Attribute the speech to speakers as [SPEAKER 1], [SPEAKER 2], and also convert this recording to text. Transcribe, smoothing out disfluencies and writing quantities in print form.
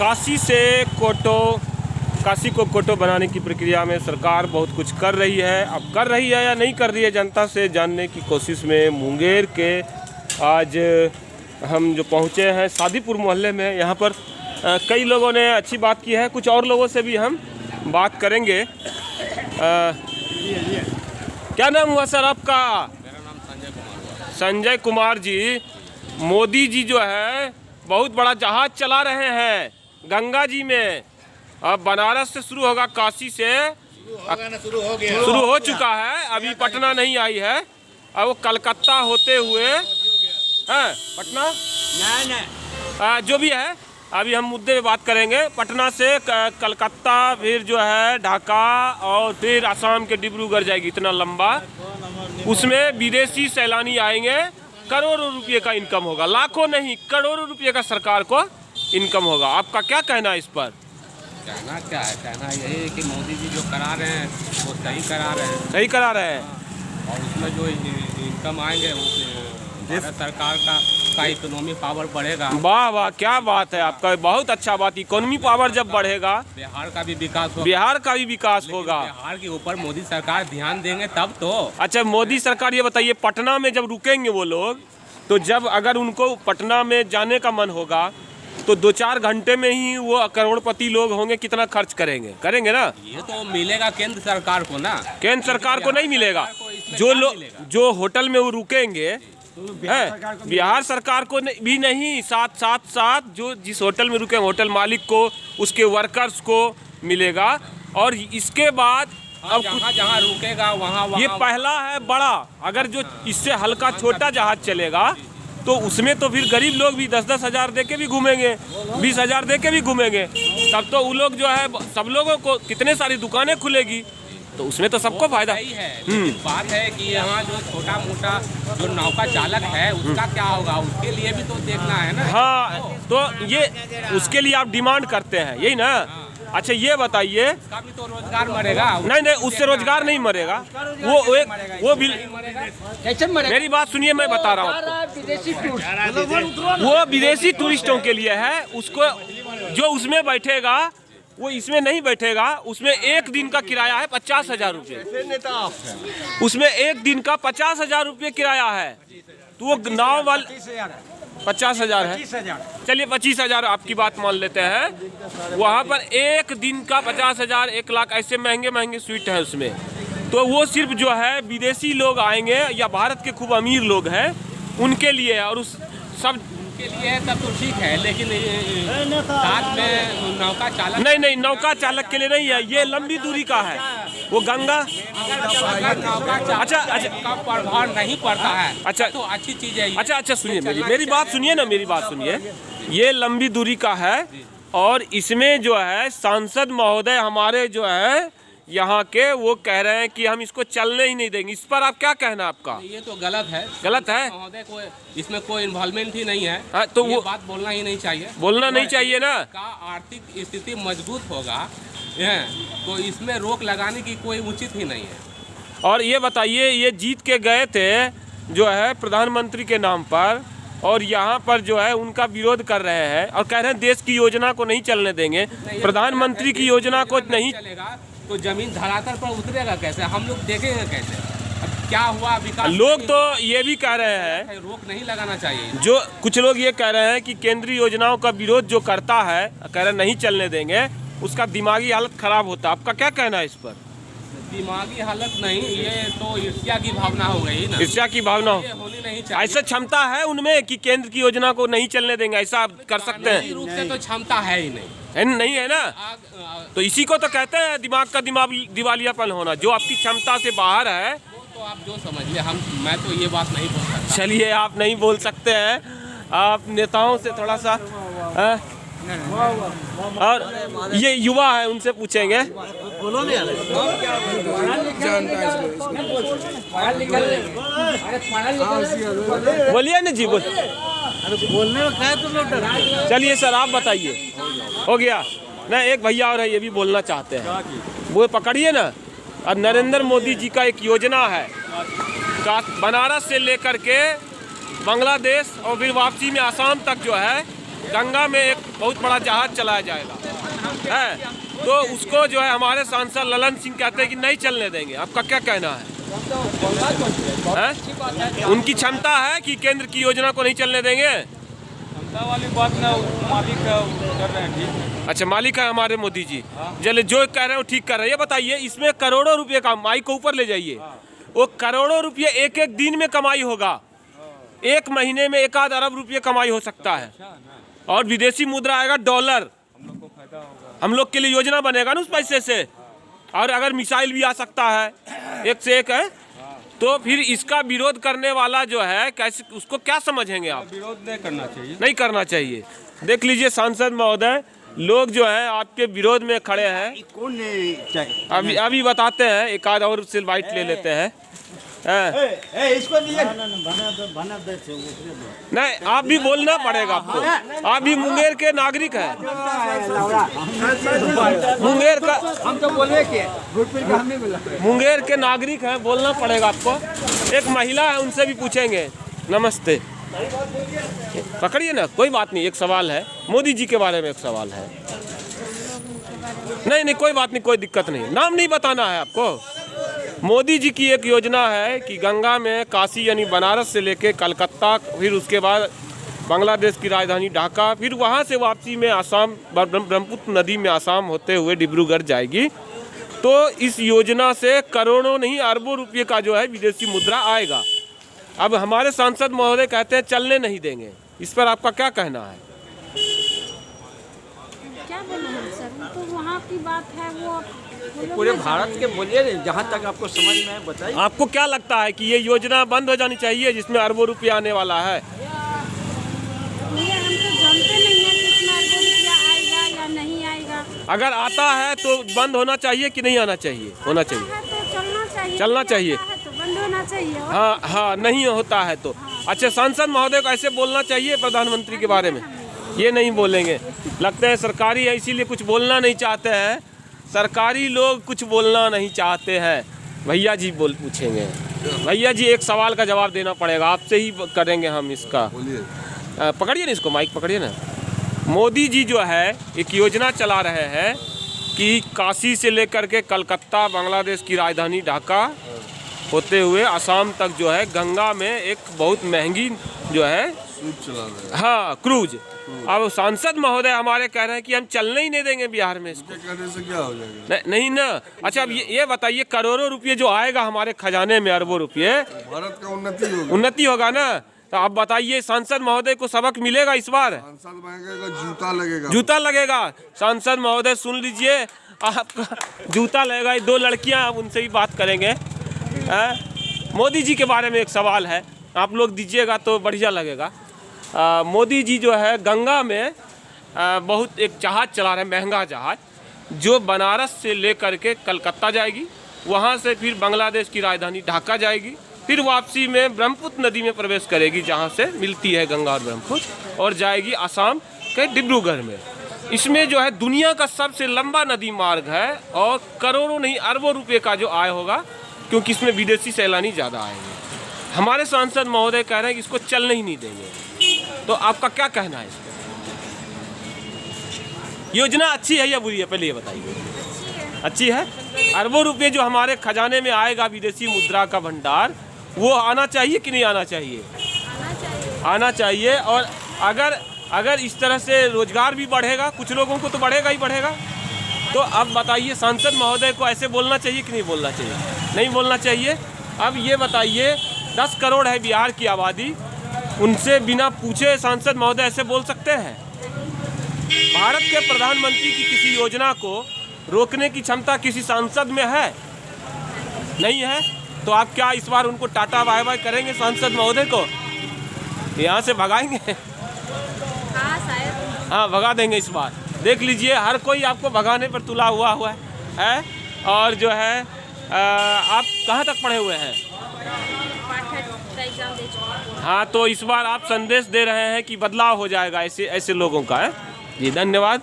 [SPEAKER 1] काशी से कोटो, काशी को कोटो बनाने की प्रक्रिया में सरकार बहुत कुछ कर रही है। अब कर रही है या नहीं कर रही है, जनता से जानने की कोशिश में मुंगेर के आज हम जो पहुँचे हैं सादीपुर मोहल्ले में। यहाँ पर कई लोगों ने अच्छी बात की है, कुछ और लोगों से भी हम बात करेंगे। क्या नाम हुआ सर आपका?
[SPEAKER 2] मेरा नाम संजय कुमार हुआ।
[SPEAKER 1] संजय कुमार जी, मोदी जी जो है बहुत बड़ा जहाज चला रहे हैं गंगा जी में। अब बनारस से शुरू होगा, काशी से शुरू हो चुका है, अभी पटना नहीं आई है। अब वो कलकत्ता होते हुए है, पटना जो भी है, अभी हम मुद्दे पे बात करेंगे। पटना से कलकत्ता, फिर जो है ढाका और फिर असम के डिब्रूगढ़ जाएगी, इतना लंबा। उसमें विदेशी सैलानी आएंगे, करोड़ों रुपये का इनकम होगा, लाखों नहीं करोड़ों रुपये का सरकार को इनकम होगा। आपका क्या कहना है इस पर?
[SPEAKER 2] कहना क्या है, कहना यही है कि मोदी जी जो करा रहे हैं वो सही करा रहे हैं।
[SPEAKER 1] सही करा रहे हैं।
[SPEAKER 2] और उसमें जो इनकम आएंगे भारत सरकार का इकोनॉमी पावर बढ़ेगा।
[SPEAKER 1] वाह वाह, क्या बात है आपका, बहुत अच्छा बात। इकोनॉमी पावर जब बढ़ेगा,
[SPEAKER 2] बिहार का भी विकास होगा।
[SPEAKER 1] बिहार का भी विकास होगा।
[SPEAKER 2] बिहार के ऊपर मोदी सरकार ध्यान देंगे तब तो।
[SPEAKER 1] अच्छा, मोदी सरकार ये बताइए, पटना में जब रुकेंगे वो लोग, तो जब अगर उनको पटना में जाने का मन होगा तो 2-4 घंटे में ही वो करोड़पति लोग होंगे, कितना खर्च करेंगे? करेंगे ना। ये
[SPEAKER 2] तो मिलेगा केंद्र सरकार को ना,
[SPEAKER 1] केंद्र सरकार को नहीं मिलेगा। जो लोग जो होटल में वो रुकेंगे है, बिहार सरकार को भी नहीं, साथ जो जिस होटल में रुके होटल मालिक को, उसके वर्कर्स को मिलेगा। और इसके बाद अब
[SPEAKER 2] जहाँ रुकेगा वहाँ
[SPEAKER 1] ये पहला है बड़ा। अगर जो इससे हल्का छोटा जहाज चलेगा तो उसमें तो फिर गरीब लोग भी 10-10 हज़ार दे के भी घूमेंगे, 20 हज़ार दे के भी घूमेंगे। तब तो वो लोग जो है, सब लोगों को कितने सारी दुकानें खुलेगी, तो उसमें तो सबको फायदा
[SPEAKER 2] है। बात है कि यहाँ जो छोटा मोटा जो नौका चालक है उसका क्या होगा, उसके लिए भी तो देखना है ना।
[SPEAKER 1] हाँ, तो ये उसके लिए आप डिमांड करते हैं, यही ना। अच्छा, ये बताइए,
[SPEAKER 2] उसका भी तो रोजगार मरेगा।
[SPEAKER 1] नहीं, उससे रोजगार नहीं मरेगा। वो मेरी बात सुनिए, मैं बता रहा हूँ आपको। वो विदेशी टूरिस्टों के लिए है। उसको जो उसमें बैठेगा वो इसमें नहीं बैठेगा। उसमें एक दिन का किराया है 50,000 रुपये। उसमें एक दिन का 50,000 रुपये किराया है। तो वो नाव वाले 50,000 है, चलिए 25,000 आपकी बात मान लेते हैं। वहाँ पर एक दिन का 50,000, 1 लाख, ऐसे महंगे महंगे स्वीट है उसमें। तो वो सिर्फ जो है विदेशी लोग आएंगे या भारत के खूब अमीर लोग हैं उनके लिए है। और उस सब
[SPEAKER 2] के लिए तब तो ठीक है, लेकिन साथ में नौका चालक
[SPEAKER 1] नहीं, नौका चालक के लिए नहीं है। ये लंबी दूरी का है, वो गंगा। अच्छा,
[SPEAKER 2] का प्रभाव नहीं पड़ता है।
[SPEAKER 1] अच्छा,
[SPEAKER 2] तो अच्छी चीज है।
[SPEAKER 1] अच्छा सुनिए, मेरी बात सुनिए ना, मेरी बात सुनिए। ये लंबी दूरी का है और इसमें जो है सांसद महोदय हमारे जो है यहाँ के, वो कह रहे हैं कि हम इसको चलने ही नहीं देंगे। इस पर आप क्या कहना आपका?
[SPEAKER 2] ये तो गलत है।
[SPEAKER 1] गलत है,
[SPEAKER 2] महोदय को इसमें कोई इन्वॉल्वमेंट ही नहीं है।
[SPEAKER 1] हाँ, तो
[SPEAKER 2] वो बात बोलना ही नहीं चाहिए।
[SPEAKER 1] बोलना नहीं चाहिए ना।
[SPEAKER 2] का आर्थिक स्थिति मजबूत होगा तो इसमें रोक लगाने की कोई उचित ही नहीं है।
[SPEAKER 1] और ये बताइए, ये जीत के गए थे जो है प्रधानमंत्री के नाम पर, और यहाँ पर जो है उनका विरोध कर रहे हैं और कह रहे हैं देश की योजना को नहीं चलने देंगे, प्रधानमंत्री की योजना को नहीं
[SPEAKER 2] चलेगा। तो जमीन धरातल पर उतरेगा कैसे, हम लोग देखेंगे कैसे? अब क्या हुआ विकास?
[SPEAKER 1] लोग तो ये भी कह रहे हैं,
[SPEAKER 2] रोक नहीं लगाना चाहिए।
[SPEAKER 1] जो कुछ लोग ये कह रहे हैं कि केंद्रीय योजनाओं का विरोध जो करता है, कह रहे नहीं चलने देंगे, उसका दिमागी हालत खराब होता है। आपका क्या कहना है इस पर?
[SPEAKER 2] दिमागी हालत नहीं, ये तो ईर्ष्या की भावना हो गई ना।
[SPEAKER 1] ईर्ष्या की भावना
[SPEAKER 2] होनी नहीं चाहिए।
[SPEAKER 1] ऐसा क्षमता है उनमें कि केंद्र की योजना को नहीं चलने देंगे, ऐसा आप कर सकते हैं?
[SPEAKER 2] रूप से तो क्षमता है ही
[SPEAKER 1] नहीं है ना। तो इसी को तो कहते हैं दिमाग का दिवालियापन होना, जो आपकी क्षमता से बाहर है।
[SPEAKER 2] तो आप जो समझिए, मैं तो ये बात नहीं बोल सकता।
[SPEAKER 1] चलिए, आप नहीं बोल सकते हैं, आप नेताओं से थोड़ा सा और ये युवा है, उनसे पूछेंगे। बोलिए ना जी,
[SPEAKER 3] बोलने में क्या तो लोग।
[SPEAKER 1] चलिए सर, आप बताइए। हो गया ना, एक भैया और है, ये भी बोलना चाहते हैं, वो पकड़िए ना। और नरेंद्र मोदी जी का एक योजना है, बनारस से लेकर के बांग्लादेश और फिर वापसी में आसाम तक जो है गंगा में एक बहुत बड़ा जहाज चलाया जाएगा है, तो उसको जो है हमारे सांसद ललन सिंह कहते हैं कि नहीं चलने देंगे। आपका क्या कहना है? उनकी क्षमता है कि केंद्र की योजना को नहीं चलने देंगे?
[SPEAKER 4] क्षमता वाली बात ना, मालिक कर रहे हैं ठीक।
[SPEAKER 1] अच्छा, मालिक है हमारे मोदी जी, चलिए जो कह रहे हैं वो ठीक कर रहे हैं। ये बताइए, इसमें करोड़ों रुपए का, माइक को ऊपर ले जाइए, वो करोड़ों रुपये एक एक दिन में कमाई होगा, एक महीने में 1 आध अरब रुपये कमाई हो सकता है, और विदेशी मुद्रा आएगा डॉलर,
[SPEAKER 4] हम लोग को फायदा होगा।
[SPEAKER 1] हम लोग के लिए योजना बनेगा ना उस पैसे से। और अगर मिसाइल भी आ सकता है, एक से एक है, तो फिर इसका विरोध करने वाला जो है कैसे, उसको क्या समझेंगे आप?
[SPEAKER 4] विरोध नहीं करना चाहिए।
[SPEAKER 1] नहीं करना चाहिए। देख लीजिए सांसद महोदय, लोग जो है आपके विरोध में खड़े हैं।
[SPEAKER 3] कौन
[SPEAKER 1] अभी बताते हैं, एक आध और से बाइट ले लेते हैं।
[SPEAKER 3] इसको
[SPEAKER 1] नहीं, आप भी बोलना पड़ेगा आपको, आप भी मुंगेर के नागरिक हैं। मुंगेर का,
[SPEAKER 3] हम तो बोले कि हम नहीं बोला।
[SPEAKER 1] मुंगेर के नागरिक हैं, बोलना पड़ेगा आपको। एक महिला है, उनसे भी पूछेंगे। नमस्ते, पकड़िए ना, कोई बात नहीं। एक सवाल है मोदी जी के बारे में, एक सवाल है। नहीं कोई बात नहीं, कोई दिक्कत नहीं, नाम नहीं बताना है आपको। मोदी जी की एक योजना है कि गंगा में काशी यानी बनारस से लेके कलकत्ता, फिर उसके बाद बांग्लादेश की राजधानी ढाका, फिर वहाँ से वापसी में आसाम, ब्रह्मपुत्र नदी में आसाम होते हुए डिब्रूगढ़ जाएगी। तो इस योजना से करोड़ों नहीं अरबों रुपये का जो है विदेशी मुद्रा आएगा। अब हमारे सांसद महोदय कहते हैं चलने नहीं देंगे, इस पर आपका क्या कहना है?
[SPEAKER 5] क्या बोले हम सर, तो वहाँ की बात है, वो
[SPEAKER 3] पूरे भारत के बोलिए, जहाँ तक आपको समझ में आए बताइए।
[SPEAKER 1] आपको क्या लगता है कि ये योजना बंद हो जानी चाहिए जिसमें अरबों रुपये आने वाला है?
[SPEAKER 5] ये हम तो जानते नहीं है कि इसमें अरबों रुपया आएगा या नहीं आएगा।
[SPEAKER 1] अगर आता है तो बंद होना चाहिए कि नहीं आना चाहिए? होना चाहिए,
[SPEAKER 5] है तो चलना चाहिए,
[SPEAKER 1] चलना चाहिए।
[SPEAKER 5] आता है तो बंद होना चाहिए। और
[SPEAKER 1] हाँ हाँ, नहीं होता है तो अच्छा, सांसद महोदय को ऐसे बोलना चाहिए प्रधानमंत्री के बारे में? ये नहीं बोलेंगे, लगता है सरकारी है इसीलिए कुछ बोलना नहीं चाहते हैं। सरकारी लोग कुछ बोलना नहीं चाहते हैं। भैया जी पूछेंगे। भैया जी, एक सवाल का जवाब देना पड़ेगा, आपसे ही करेंगे हम इसका। पकड़िए ना इसको, माइक पकड़िए ना। मोदी जी जो है एक योजना चला रहे हैं कि काशी से लेकर के कलकत्ता, बांग्लादेश की राजधानी ढाका होते हुए असम तक जो है गंगा में एक बहुत महंगी जो है
[SPEAKER 6] चला रहे हैं।
[SPEAKER 1] हाँ, क्रूज। अब सांसद महोदय हमारे कह रहे हैं कि हम चलने ही नहीं देंगे बिहार में इसको।
[SPEAKER 6] कहने से क्या हो जाएगा?
[SPEAKER 1] नहीं ना। अच्छा, अब ये बताइए, करोड़ों रुपये जो आएगा हमारे खजाने में, अरबों रुपये,
[SPEAKER 6] भारत का उन्नति
[SPEAKER 1] उन्नति होगा ना। तो आप बताइए, सांसद महोदय को सबक मिलेगा इस बार?
[SPEAKER 6] सांसद महंगे का जूता लगेगा।
[SPEAKER 1] जूता लगेगा। सांसद महोदय सुन लीजिए, आपका जूता लगेगा। 2 लड़कियां, आप उनसे भी बात करेंगे। मोदी जी के बारे में एक सवाल है, आप लोग दीजिएगा तो बढ़िया लगेगा। मोदी जी जो है गंगा में बहुत एक जहाज़ चला रहे हैं, महंगा जहाज़, जो बनारस से लेकर के कलकत्ता जाएगी, वहाँ से फिर बांग्लादेश की राजधानी ढाका जाएगी, फिर वापसी में ब्रह्मपुत्र नदी में प्रवेश करेगी, जहाँ से मिलती है गंगा और ब्रह्मपुत्र, और जाएगी आसाम के डिब्रूगढ़ में। इसमें जो है दुनिया का सबसे लंबा नदी मार्ग है, और करोड़ों नहीं अरबों रुपये का जो आय होगा, क्योंकि इसमें विदेशी सैलानी ज़्यादा आएंगे। हमारे सांसद महोदय कह रहे हैं कि इसको चलने ही नहीं देंगे, तो आपका क्या कहना है इस पर? योजना अच्छी है या बुरी है, पहले ये बताइए। अच्छी है। अरबों रुपये जो हमारे खजाने में आएगा विदेशी मुद्रा का भंडार, वो आना चाहिए कि नहीं आना चाहिए? आना चाहिए। और अगर इस तरह से रोजगार भी बढ़ेगा, कुछ लोगों को तो बढ़ेगा ही बढ़ेगा। तो अब बताइए, सांसद महोदय को ऐसे बोलना चाहिए कि नहीं बोलना चाहिए? नहीं बोलना चाहिए। अब ये बताइए, 10 करोड़ है बिहार की आबादी, उनसे बिना पूछे सांसद महोदय ऐसे बोल सकते हैं? भारत के प्रधानमंत्री की किसी योजना को रोकने की क्षमता किसी सांसद में है? नहीं है। तो आप क्या इस बार उनको टाटा बाय बाय करेंगे सांसद महोदय को? यहाँ से भगाएंगे?
[SPEAKER 5] हाँ शायद।
[SPEAKER 1] हाँ, भगा देंगे इस बार। देख लीजिए, हर कोई आपको भगाने पर तुला हुआ है। और जो है आप कहाँ तक पढ़े हुए हैं? हाँ, तो इस बार आप संदेश दे रहे हैं कि बदलाव हो जाएगा ऐसे लोगों का है। जी, धन्यवाद।